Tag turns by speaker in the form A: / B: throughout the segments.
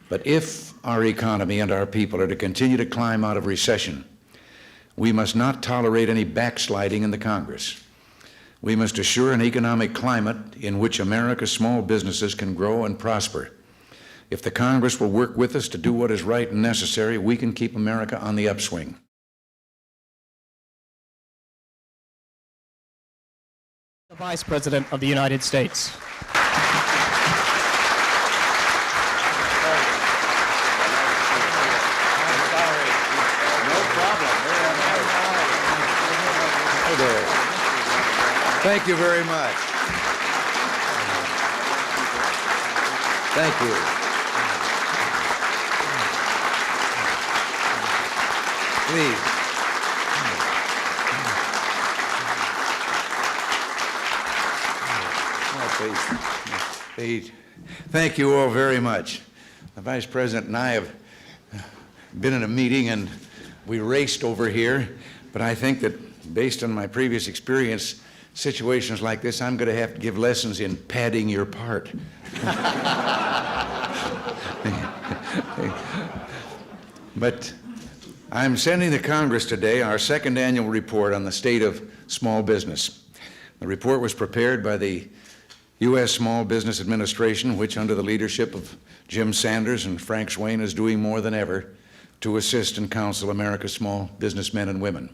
A: But if our economy and our people are to continue to climb out of recession, we must not tolerate any backsliding in the Congress. We must assure an economic climate in which America's small businesses can grow and prosper. If the Congress will work with us to do what is right and necessary, we can keep America on the upswing.
B: The Vice President of the United States.
A: Thank you very much. Thank you. Please. Please. Thank you all very much. The Vice President and I have been in a meeting and we raced over here, but I think that based on my previous experience, situations like this, I'm going to have to give lessons in padding your part. But I'm sending to Congress today our second annual report on the state of small business. The report was prepared by the U.S. Small Business Administration, which under the leadership of Jim Sanders and Frank Swain is doing more than ever to assist and counsel America's small businessmen and women.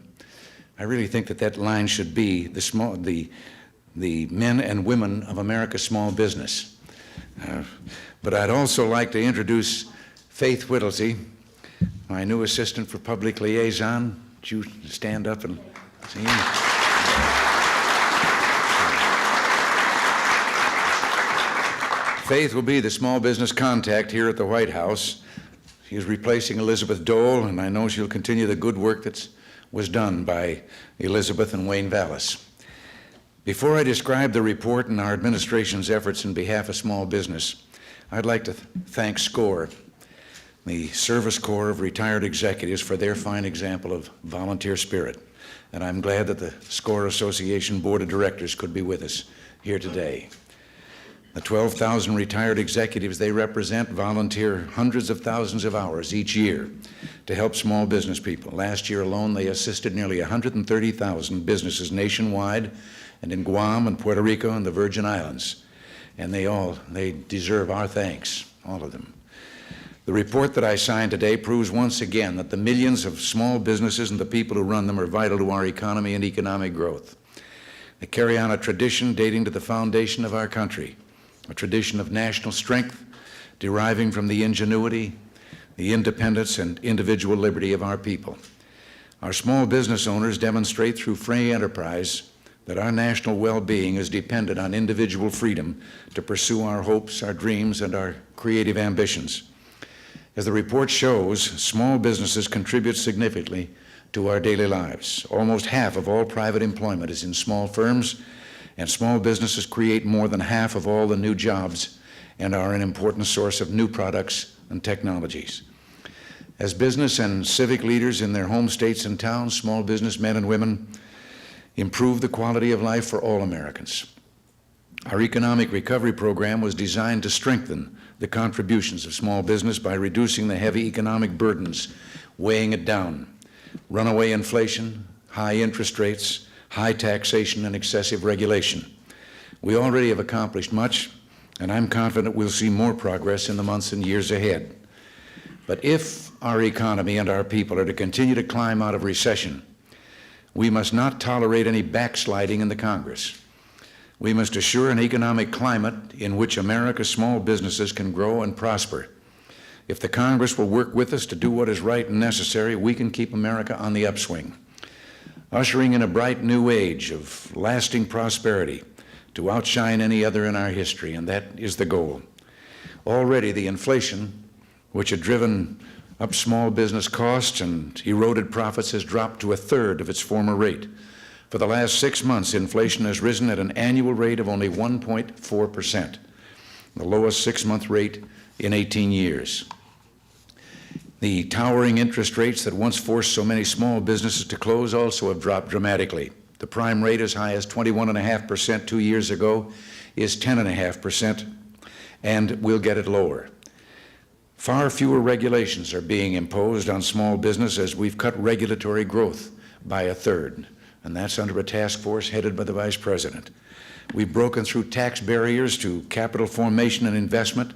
A: I really think that that line should be the men and women of America's small business. But I'd also like to introduce Faith Whittlesey, my new assistant for public liaison. Would you stand up and see? Faith will be the small business contact here at the White House. She is replacing Elizabeth Dole, and I know she'll continue the good work that was done by Elizabeth and Wayne Vallis. Before I describe the report and our administration's efforts in behalf of small business, I'd like to thank SCORE, the Service Corps of Retired Executives, for their fine example of volunteer spirit. And I'm glad that the SCORE Association Board of Directors could be with us here today. The 12,000 retired executives they represent volunteer hundreds of thousands of hours each year to help small business people. Last year alone, they assisted nearly 130,000 businesses nationwide and in Guam and Puerto Rico and the Virgin Islands. And they deserve our thanks, all of them. The report that I signed today proves once again that the millions of small businesses and the people who run them are vital to our economy and economic growth. They carry on a tradition dating to the foundation of our country, a tradition of national strength deriving from the ingenuity, the independence, and individual liberty of our people. Our small business owners demonstrate through free enterprise that our national well-being is dependent on individual freedom to pursue our hopes, our dreams, and our creative ambitions. As the report shows, small businesses contribute significantly to our daily lives. Almost half of all private employment is in small firms, and small businesses create more than half of all the new jobs and are an important source of new products and technologies. As business and civic leaders in their home states and towns, small business men and women improve the quality of life for all Americans. Our economic recovery program was designed to strengthen the contributions of small business by reducing the heavy economic burdens weighing it down. Runaway inflation, high interest rates, high taxation, and excessive regulation. We already have accomplished much, and I'm confident we'll see more progress in the months and years ahead. But if our economy and our people are to continue to climb out of recession, we must not tolerate any backsliding in the Congress. We must assure an economic climate in which America's small businesses can grow and prosper. If the Congress will work with us to do what is right and necessary, we can keep America on the upswing, ushering in a bright new age of lasting prosperity to outshine any other in our history, and that is the goal. Already the inflation, which had driven up small business costs and eroded profits, has dropped to a third of its former rate. For the last 6 months, inflation has risen at an annual rate of only 1.4%, the lowest 6-month rate in 18 years. The towering interest rates that once forced so many small businesses to close also have dropped dramatically. The prime rate, as high as 21.5% 2 years ago, is 10.5%, and we'll get it lower. Far fewer regulations are being imposed on small business as we've cut regulatory growth by a third, and that's under a task force headed by the Vice President. We've broken through tax barriers to capital formation and investment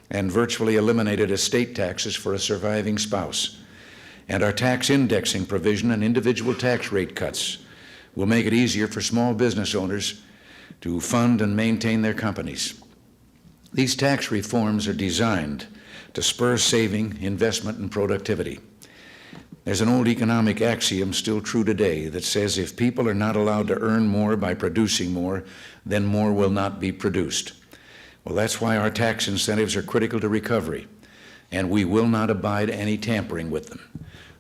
A: and virtually eliminated estate taxes for a surviving spouse. And our tax indexing provision and individual tax rate cuts will make it easier for small business owners to fund and maintain their companies. These tax reforms are designed to spur saving, investment, and productivity. There's an old economic axiom still true today that says if people are not allowed to earn more by producing more, then more will not be produced. Well, that's why our tax incentives are critical to recovery, and we will not abide any tampering with them.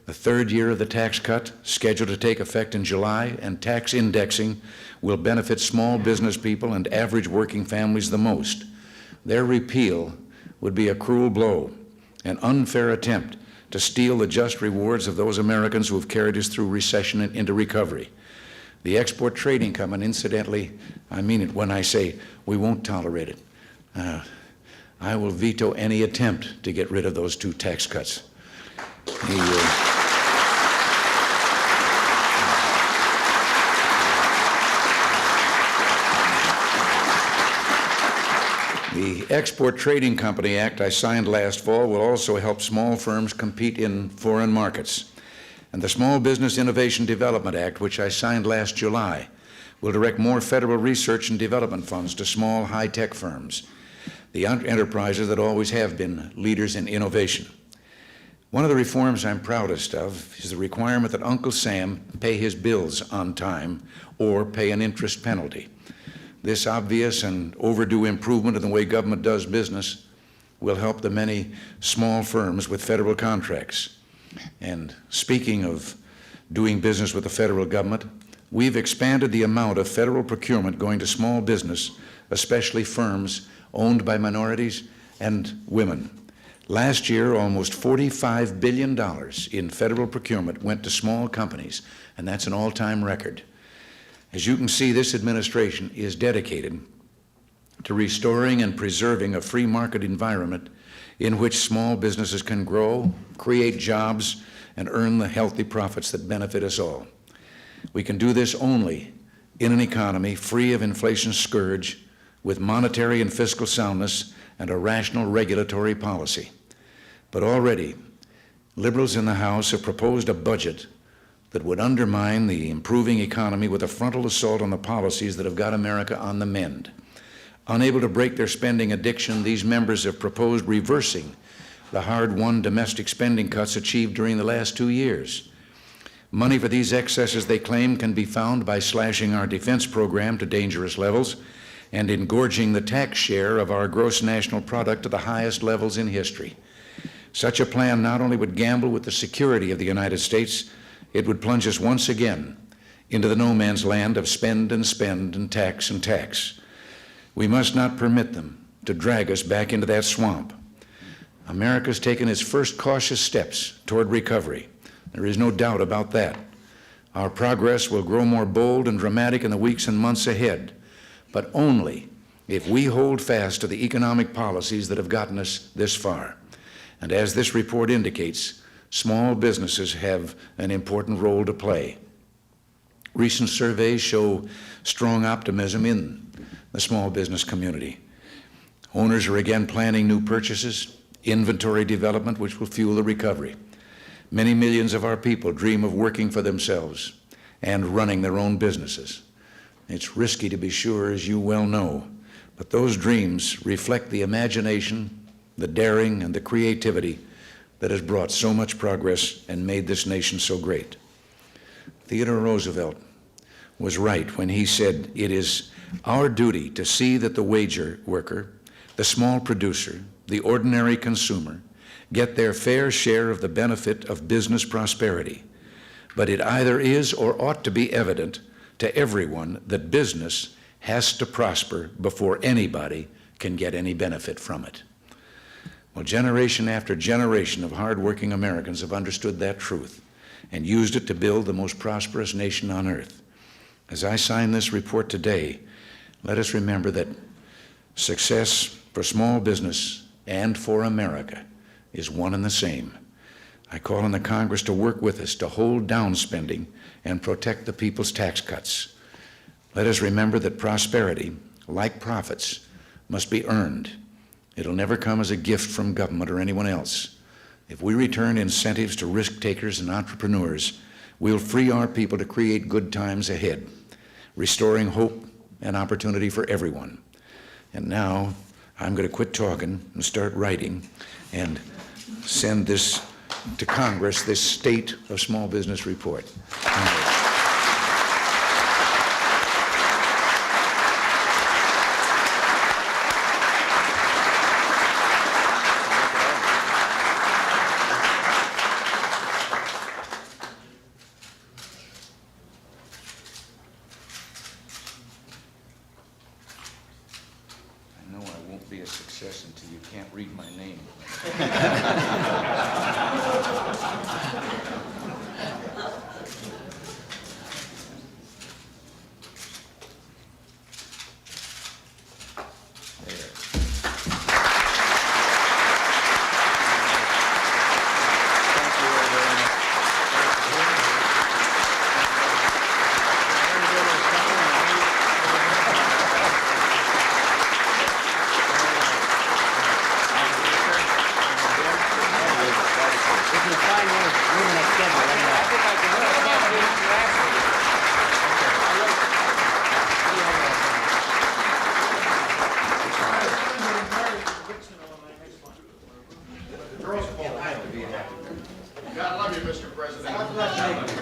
A: The third year of the tax cut, scheduled to take effect in July, and tax indexing will benefit small business people and average working families the most. Their repeal would be a cruel blow, an unfair attempt to steal the just rewards of those Americans who have carried us through recession and into recovery. The Export Trading Company, incidentally, I mean it when I say we won't tolerate it. I will veto any attempt to get rid of those two tax cuts. The Export Trading Company Act I signed last fall will also help small firms compete in foreign markets. And the Small Business Innovation Development Act, which I signed last July, will direct more federal research and development funds to small high-tech firms, the enterprises that always have been leaders in innovation. One of the reforms I'm proudest of is the requirement that Uncle Sam pay his bills on time or pay an interest penalty. This obvious and overdue improvement in the way government does business will help the many small firms with federal contracts. And speaking of doing business with the federal government, we've expanded the amount of federal procurement going to small business, especially firms owned by minorities and women. Last year, almost $45 billion in federal procurement went to small companies, and that's an all-time record. As you can see, this administration is dedicated to restoring and preserving a free market environment in which small businesses can grow, create jobs, and earn the healthy profits that benefit us all. We can do this only in an economy free of inflation's scourge, with monetary and fiscal soundness and a rational regulatory policy. But already, liberals in the House have proposed a budget that would undermine the improving economy with a frontal assault on the policies that have got America on the mend. Unable to break their spending addiction, these members have proposed reversing the hard-won domestic spending cuts achieved during the last 2 years. Money for these excesses, they claim, can be found by slashing our defense program to dangerous levels and engorging the tax share of our gross national product to the highest levels in history. Such a plan not only would gamble with the security of the United States, it would plunge us once again into the no man's land of spend and spend and tax and tax. We must not permit them to drag us back into that swamp. America's taken its first cautious steps toward recovery. There is no doubt about that. Our progress will grow more bold and dramatic in the weeks and months ahead, but only if we hold fast to the economic policies that have gotten us this far. And as this report indicates, small businesses have an important role to play. Recent surveys show strong optimism in the small business community. Owners are again planning new purchases, inventory development, which will fuel the recovery. Many millions of our people dream of working for themselves and running their own businesses. It's risky, to be sure, as you well know, but those dreams reflect the imagination, the daring, and the creativity that has brought so much progress and made this nation so great. Theodore Roosevelt was right when he said, "It is our duty to see that the wage worker, the small producer, the ordinary consumer get their fair share of the benefit of business prosperity. But it either is or ought to be evident to everyone that business has to prosper before anybody can get any benefit from it." Well, generation after generation of hardworking Americans have understood that truth and used it to build the most prosperous nation on earth. As I sign this report today, let us remember that success for small business and for America is one and the same. I call on the Congress to work with us to hold down spending and protect the people's tax cuts. Let us remember that prosperity, like profits, must be earned. It'll never come as a gift from government or anyone else. If we return incentives to risk takers and entrepreneurs, we'll free our people to create good times ahead, restoring hope and opportunity for everyone. And now, I'm going to quit talking and start writing and send this to Congress, this State of Small Business report. I know I won't be a success until you can't read my name.
C: God love you, Mr. President.